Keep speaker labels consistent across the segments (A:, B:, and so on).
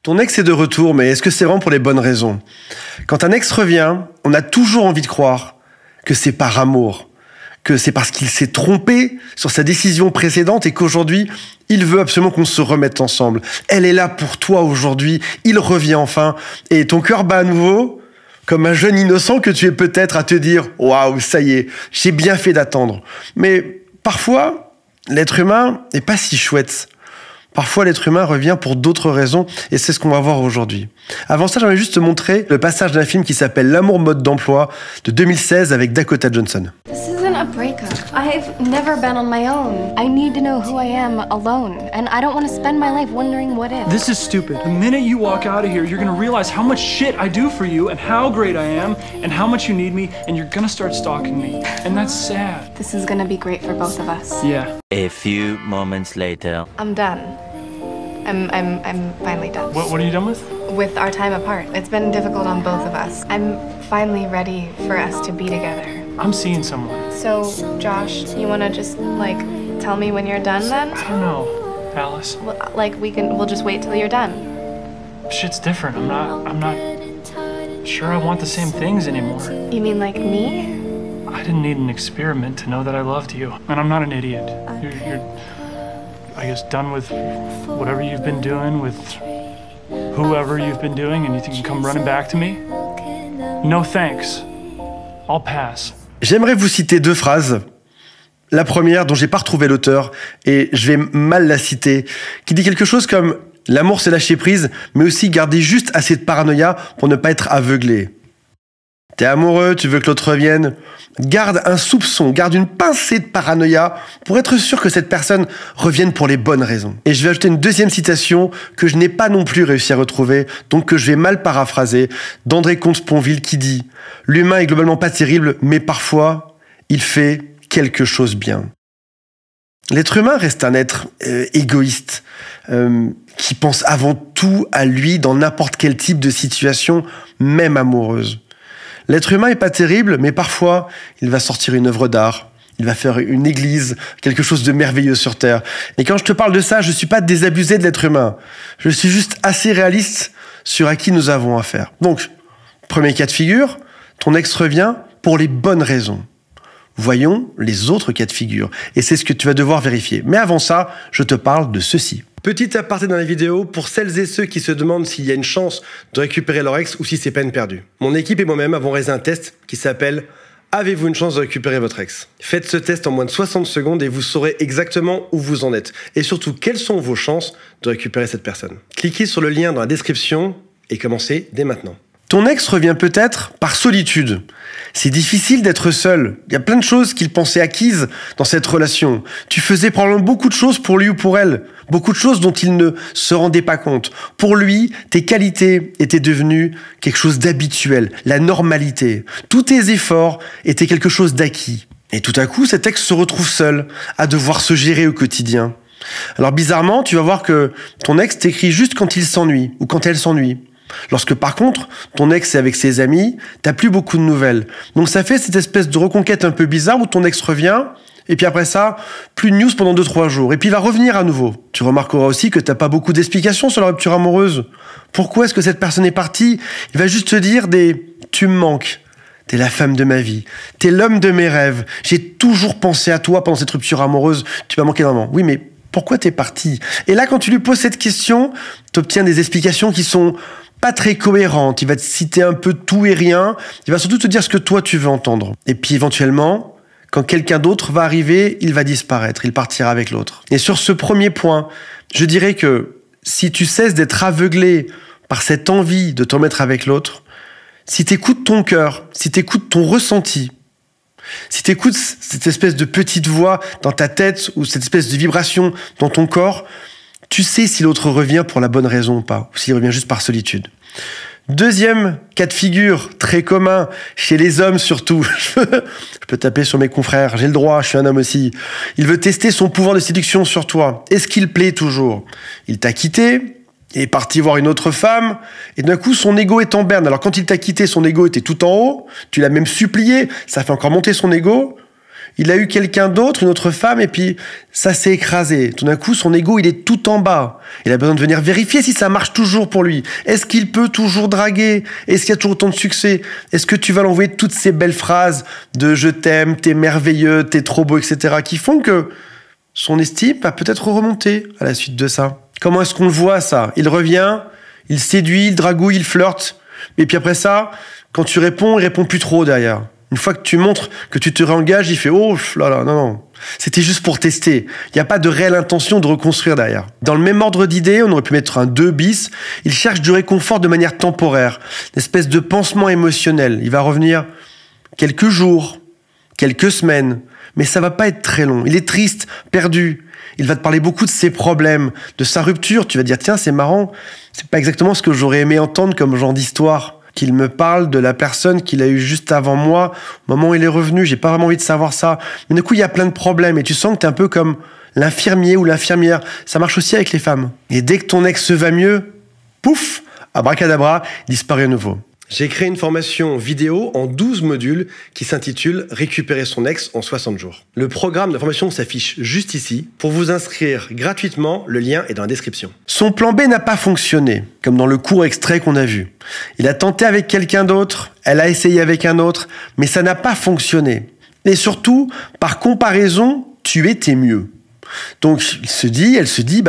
A: Ton ex est de retour, mais est-ce que c'est vraiment pour les bonnes raisons? Quand un ex revient, on a toujours envie de croire que c'est par amour, que c'est parce qu'il s'est trompé sur sa décision précédente et qu'aujourd'hui, il veut absolument qu'on se remette ensemble. Elle est là pour toi aujourd'hui, il revient enfin, et ton cœur bat à nouveau, comme un jeune innocent que tu es peut-être à te dire « Waouh, ça y est, j'ai bien fait d'attendre ». Mais parfois, l'être humain n'est pas si chouette. Parfois, l'être humain revient pour d'autres raisons, et c'est ce qu'on va voir aujourd'hui. Avant ça, j'aimerais juste te montrer le passage d'un film qui s'appelle L'amour mode d'emploi de 2016 avec Dakota Johnson.
B: This isn't a breakup. I've never been on my own. I need to know who I am alone, and I don't want to spend my life wondering what if.
C: This is stupid. The minute you walk out of here, you're gonna realize how much shit I do for you, and how great I am, and how much you need me, and you're gonna start stalking me. And that's sad.
B: This is gonna be great for both of us.
C: Yeah.
D: A few moments later.
B: I'm done. I'm finally done.
C: What are you done with?
B: With our time apart. It's been difficult on both of us. I'm finally ready for us to be together.
C: I'm seeing someone.
B: So, Josh, you wanna just, like, tell me when you're done then?
C: I don't know, Alice.
B: Like, we'll just wait till you're done.
C: Shit's different. I'm not sure I want the same things anymore.
B: You mean like me?
C: I didn't need an experiment to know that I loved you. And I'm not an idiot. You're I guess, done with whatever you've been doing, with whoever you've been doing, and you think you can come running back to me? No thanks. I'll pass.
A: J'aimerais vous citer deux phrases. La première, dont j'ai pas retrouvé l'auteur, et je vais mal la citer, qui dit quelque chose comme « L'amour, c'est lâcher prise, mais aussi garder juste assez de paranoïa pour ne pas être aveuglé. » T'es amoureux, tu veux que l'autre revienne? Garde un soupçon, garde une pincée de paranoïa pour être sûr que cette personne revienne pour les bonnes raisons. Et je vais ajouter une deuxième citation que je n'ai pas non plus réussi à retrouver, donc que je vais mal paraphraser, d'André Comte-Sponville qui dit « L'humain est globalement pas terrible, mais parfois, il fait quelque chose bien. » L'être humain reste un être égoïste, qui pense avant tout à lui dans n'importe quel type de situation, même amoureuse. L'être humain est pas terrible, mais parfois, il va sortir une œuvre d'art, il va faire une église, quelque chose de merveilleux sur Terre. Et quand je te parle de ça, je suis pas désabusé de l'être humain. Je suis juste assez réaliste sur à qui nous avons affaire. Donc, premier cas de figure, ton ex revient pour les bonnes raisons. Voyons les autres cas de figure. Et c'est ce que tu vas devoir vérifier. Mais avant ça, je te parle de ceci. Petit aparté dans la vidéo, pour celles et ceux qui se demandent s'il y a une chance de récupérer leur ex ou si c'est peine perdue. Mon équipe et moi-même avons réalisé un test qui s'appelle « Avez-vous une chance de récupérer votre ex ?» Faites ce test en moins de 60 secondes et vous saurez exactement où vous en êtes. Et surtout, quelles sont vos chances de récupérer cette personne. Cliquez sur le lien dans la description et commencez dès maintenant. Ton ex revient peut-être par solitude. C'est difficile d'être seul. Il y a plein de choses qu'il pensait acquises dans cette relation. Tu faisais probablement beaucoup de choses pour lui ou pour elle. Beaucoup de choses dont il ne se rendait pas compte. Pour lui, tes qualités étaient devenues quelque chose d'habituel, la normalité. Tous tes efforts étaient quelque chose d'acquis. Et tout à coup, cet ex se retrouve seul, à devoir se gérer au quotidien. Alors bizarrement, tu vas voir que ton ex t'écrit juste quand il s'ennuie ou quand elle s'ennuie. Lorsque par contre, ton ex est avec ses amis, t'as plus beaucoup de nouvelles. Donc ça fait cette espèce de reconquête un peu bizarre où ton ex revient, et puis après ça, plus de news pendant 2-3 jours. Et puis il va revenir à nouveau. Tu remarqueras aussi que t'as pas beaucoup d'explications sur la rupture amoureuse. Pourquoi est-ce que cette personne est partie? Il va juste te dire des « tu me manques ». T'es la femme de ma vie. T'es l'homme de mes rêves. J'ai toujours pensé à toi pendant cette rupture amoureuse. Tu m'as manqué vraiment. Oui, mais pourquoi t'es parti? Et là, quand tu lui poses cette question, t'obtiens des explications qui sont pas très cohérentes. Il va te citer un peu tout et rien. Il va surtout te dire ce que toi, tu veux entendre. Et puis, éventuellement, quand quelqu'un d'autre va arriver, il va disparaître. Il partira avec l'autre. Et sur ce premier point, je dirais que si tu cesses d'être aveuglé par cette envie de te remettre avec l'autre, si t'écoutes ton cœur, si t'écoutes ton ressenti, si t'écoutes cette espèce de petite voix dans ta tête ou cette espèce de vibration dans ton corps, tu sais si l'autre revient pour la bonne raison ou pas, ou s'il revient juste par solitude. Deuxième cas de figure, très commun, chez les hommes surtout. Je peux taper sur mes confrères, j'ai le droit, je suis un homme aussi. Il veut tester son pouvoir de séduction sur toi. Est-ce qu'il plaît toujours? Il t'a quitté, il est parti voir une autre femme, et d'un coup, son ego est en berne. Alors quand il t'a quitté, son ego était tout en haut, tu l'as même supplié, ça fait encore monter son ego. Il a eu quelqu'un d'autre, une autre femme, et puis ça s'est écrasé. Tout d'un coup, son ego, il est tout en bas. Il a besoin de venir vérifier si ça marche toujours pour lui. Est-ce qu'il peut toujours draguer? Est-ce qu'il y a toujours autant de succès? Est-ce que tu vas l'envoyer toutes ces belles phrases de « je t'aime, t'es merveilleux, t'es trop beau », etc. qui font que son estime va peut-être remonter à la suite de ça. Comment est-ce qu'on le voit, ça? Il revient, il séduit, il dragouille, il flirte. Et puis après ça, quand tu réponds, il répond plus trop derrière. Une fois que tu montres que tu te réengages, il fait « oh là là, non. C'était juste pour tester. » Il n'y a pas de réelle intention de reconstruire derrière. Dans le même ordre d'idées, on aurait pu mettre un 2 bis. Il cherche du réconfort de manière temporaire, une espèce de pansement émotionnel. Il va revenir quelques jours, quelques semaines, mais ça va pas être très long. Il est triste, perdu. Il va te parler beaucoup de ses problèmes, de sa rupture. Tu vas dire « tiens, c'est marrant, c'est pas exactement ce que j'aurais aimé entendre comme genre d'histoire. » Qu'il me parle de la personne qu'il a eue juste avant moi, au moment où il est revenu, j'ai pas vraiment envie de savoir ça. Mais du coup, il y a plein de problèmes et tu sens que t'es un peu comme l'infirmier ou l'infirmière. Ça marche aussi avec les femmes. Et dès que ton ex va mieux, pouf, abracadabra, il disparaît à nouveau. J'ai créé une formation vidéo en 12 modules qui s'intitule « Récupérer son ex en 60 jours ». Le programme de formation s'affiche juste ici. Pour vous inscrire gratuitement, le lien est dans la description. Son plan B n'a pas fonctionné, comme dans le court extrait qu'on a vu. Il a tenté avec quelqu'un d'autre, elle a essayé avec un autre, mais ça n'a pas fonctionné. Et surtout, par comparaison, tu étais mieux. Donc elle se dit,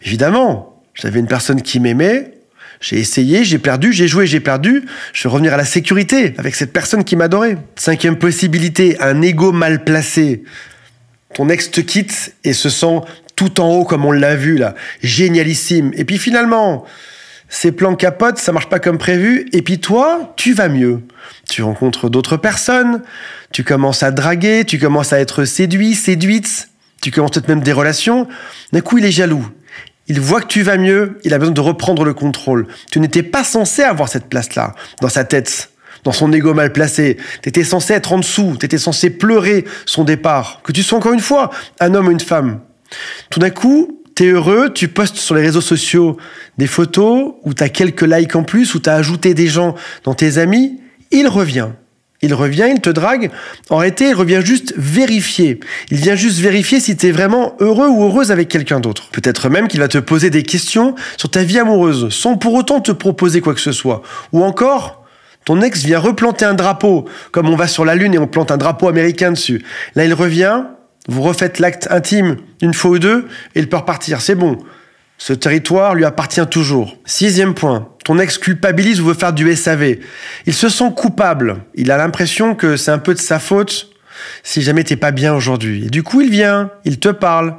A: évidemment, j'avais une personne qui m'aimait, j'ai essayé, j'ai perdu, j'ai joué, j'ai perdu. Je vais revenir à la sécurité avec cette personne qui m'adorait. 5e possibilité, un ego mal placé. Ton ex te quitte et se sent tout en haut comme on l'a vu là. Génialissime. Et puis finalement, ses plans capotent, ça marche pas comme prévu. Et puis toi, tu vas mieux. Tu rencontres d'autres personnes, tu commences à draguer, tu commences à être séduit, séduite. Tu commences peut-être même des relations. D'un coup, il est jaloux. Il voit que tu vas mieux, il a besoin de reprendre le contrôle. Tu n'étais pas censé avoir cette place-là, dans sa tête, dans son ego mal placé. Tu étais censé être en dessous, tu étais censé pleurer son départ. Que tu sois encore une fois un homme ou une femme. Tout d'un coup, tu es heureux, tu postes sur les réseaux sociaux des photos où tu as quelques likes en plus, où tu as ajouté des gens dans tes amis. Il revient, il te drague. En réalité, il revient juste vérifier. Il vient juste vérifier si tu es vraiment heureux ou heureuse avec quelqu'un d'autre. Peut-être même qu'il va te poser des questions sur ta vie amoureuse, sans pour autant te proposer quoi que ce soit. Ou encore, ton ex vient replanter un drapeau, comme on va sur la Lune et on plante un drapeau américain dessus. Là, il revient, vous refaites l'acte intime une fois ou deux, et il peut repartir. C'est bon. Ce territoire lui appartient toujours. 6e point. Ton ex culpabilise ou veut faire du SAV. Il se sent coupable. Il a l'impression que c'est un peu de sa faute si jamais t'es pas bien aujourd'hui. Et du coup, il vient, il te parle.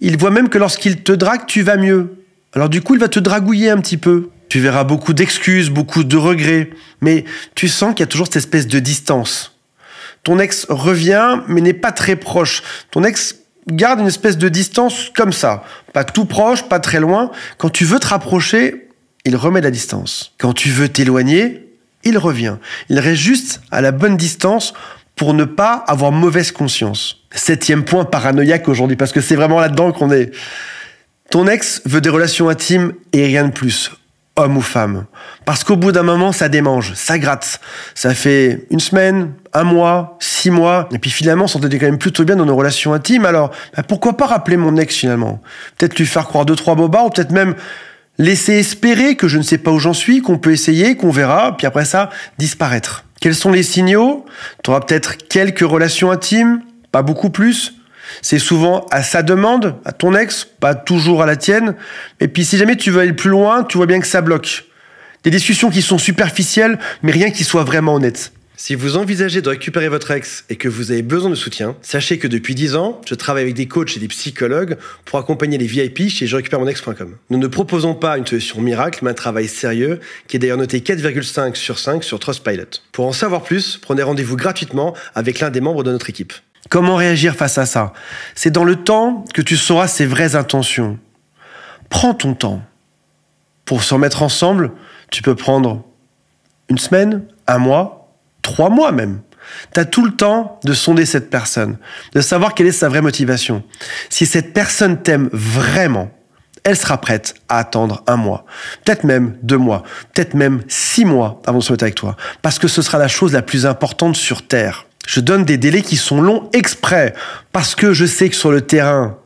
A: Il voit même que lorsqu'il te drague, tu vas mieux. Alors du coup, il va te dragouiller un petit peu. Tu verras beaucoup d'excuses, beaucoup de regrets. Mais tu sens qu'il y a toujours cette espèce de distance. Ton ex revient, mais n'est pas très proche. Ton ex garde une espèce de distance comme ça. Pas tout proche, pas très loin. Quand tu veux te rapprocher, il remet la distance. Quand tu veux t'éloigner, il revient. Il reste juste à la bonne distance pour ne pas avoir mauvaise conscience. 7e point paranoïaque aujourd'hui, parce que c'est vraiment là-dedans qu'on est. Ton ex veut des relations intimes et rien de plus, homme ou femme. Parce qu'au bout d'un moment, ça démange, ça gratte. Ça fait 1 semaine, 1 mois, 6 mois, et puis finalement, on s'entendait quand même plutôt bien dans nos relations intimes. Alors, pourquoi pas rappeler mon ex finalement? Peut-être lui faire croire 2-3 bobards, ou peut-être même laisser espérer que je ne sais pas où j'en suis, qu'on peut essayer, qu'on verra, puis après ça, disparaître. Quels sont les signaux? Tu auras peut-être quelques relations intimes, pas beaucoup plus. C'est souvent à sa demande, à ton ex, pas toujours à la tienne. Et puis si jamais tu veux aller plus loin, tu vois bien que ça bloque. Des discussions qui sont superficielles, mais rien qui soit vraiment honnête. Si vous envisagez de récupérer votre ex et que vous avez besoin de soutien, sachez que depuis 10 ans, je travaille avec des coachs et des psychologues pour accompagner les VIP chez jerécupéremonex.com. Nous ne proposons pas une solution miracle, mais un travail sérieux qui est d'ailleurs noté 4,5 sur 5 sur Trustpilot. Pour en savoir plus, prenez rendez-vous gratuitement avec l'un des membres de notre équipe. Comment réagir face à ça? C'est dans le temps que tu sauras ses vraies intentions. Prends ton temps. Pour se remettre ensemble, tu peux prendre 1 semaine, 1 mois, 3 mois même. Tu as tout le temps de sonder cette personne, de savoir quelle est sa vraie motivation. Si cette personne t'aime vraiment, elle sera prête à attendre 1 mois, peut-être même 2 mois, peut-être même 6 mois avant de se mettre avec toi, parce que ce sera la chose la plus importante sur Terre. Je donne des délais qui sont longs exprès, parce que je sais que sur le terrain,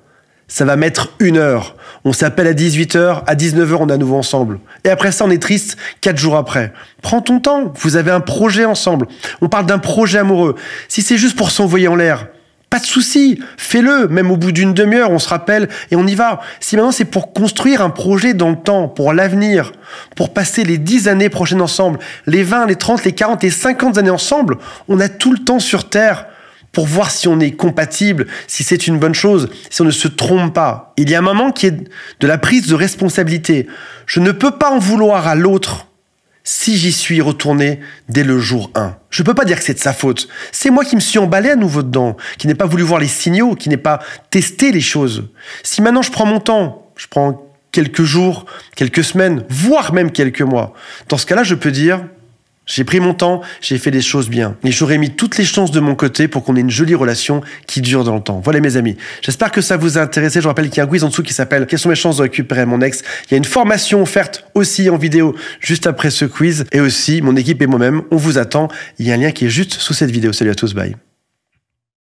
A: ça va mettre 1 heure. On s'appelle à 18h, à 19h, on est à nouveau ensemble. Et après ça, on est triste 4 jours après. Prends ton temps, vous avez un projet ensemble. On parle d'un projet amoureux. Si c'est juste pour s'envoyer en l'air, pas de souci, fais-le. Même au bout d'une demi-heure, on se rappelle et on y va. Si maintenant c'est pour construire un projet dans le temps, pour l'avenir, pour passer les 10 années prochaines ensemble, les 20, les 30, les 40, les 50 années ensemble, on a tout le temps sur Terre pour voir si on est compatible, si c'est une bonne chose, si on ne se trompe pas. Il y a un moment qui est de la prise de responsabilité. Je ne peux pas en vouloir à l'autre si j'y suis retourné dès le jour 1. Je ne peux pas dire que c'est de sa faute. C'est moi qui me suis emballé à nouveau dedans, qui n'ai pas voulu voir les signaux, qui n'ai pas testé les choses. Si maintenant je prends mon temps, je prends quelques jours, quelques semaines, voire même quelques mois, dans ce cas-là, je peux dire... J'ai pris mon temps, j'ai fait des choses bien. Et j'aurais mis toutes les chances de mon côté pour qu'on ait une jolie relation qui dure dans le temps. Voilà mes amis. J'espère que ça vous a intéressé. Je vous rappelle qu'il y a un quiz en dessous qui s'appelle « Quelles sont mes chances de récupérer mon ex ?» Il y a une formation offerte aussi en vidéo juste après ce quiz. Et aussi, mon équipe et moi-même, on vous attend. Il y a un lien qui est juste sous cette vidéo. Salut à tous, bye.